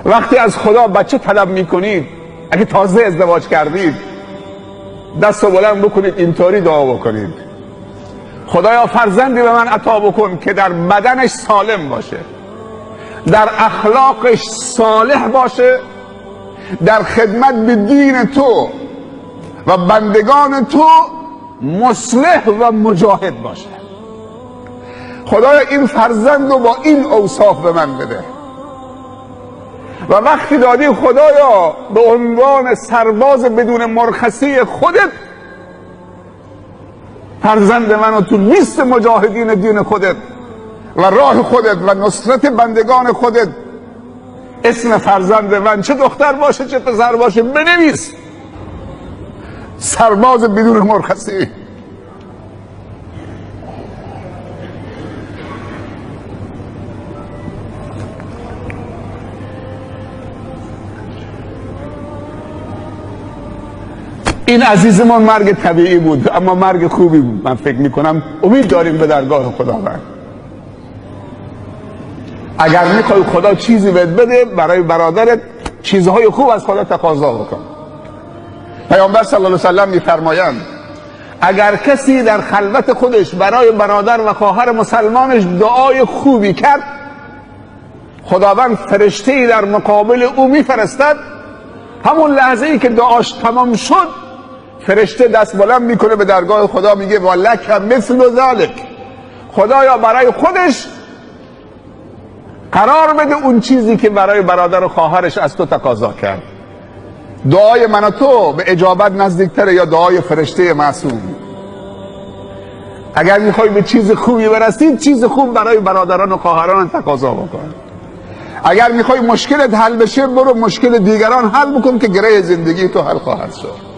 وقتی از خدا بچه طلب میکنید، اگه تازه ازدواج کردید، دست رو بلند بکنید اینطوری دعا بکنید: خدایا فرزندی به من عطا بکن که در بدنش سالم باشه، در اخلاقش صالح باشه، در خدمت به دین تو و بندگان تو مصلح و مجاهد باشه. خدایا این فرزند رو با این اوصاف به من بده. و وقتی دادی خدایا به عنوان سرباز بدون مرخصی خودت فرزند منو تو لیست مجاهدین دین خودت و راه خودت و نصرت بندگان خودت اسم فرزند من، چه دختر باشه چه پسر باشه، بنویس: سرباز بدون مرخصی. این عزیزمان مرگ طبیعی بود، اما مرگ خوبی بود. من فکر میکنم امید داریم به درگاه خداوند. اگر میخوای خدا چیزی بهت بده، برای برادرت چیزهای خوب از خدا تقاضا بکن. پیامبر صلی الله علیه و سلم میفرمایند اگر کسی در خلوت خودش برای برادر و خواهر مسلمانش دعای خوبی کرد، خداوند فرشته‌ای در مقابل او میفرستد. همون لحظه ای که دعاش تمام شد، فرشته دست بلند میکنه به درگاه خدا، میگه ولک مثل ذلک. خدایا برای خودش قرار بده اون چیزی که برای برادر و خواهرش از تو تقاضا کرد. دعای من و تو به اجابت نزدیکتره یا دعای فرشته معصوم؟ اگر میخوای به چیز خوبی برسید، چیز خوب برای برادران و خواهران تقاضا بکن. اگر میخوای مشکلت حل بشه، برو مشکل دیگران حل بکن که گره زندگی تو حل خواهد شد.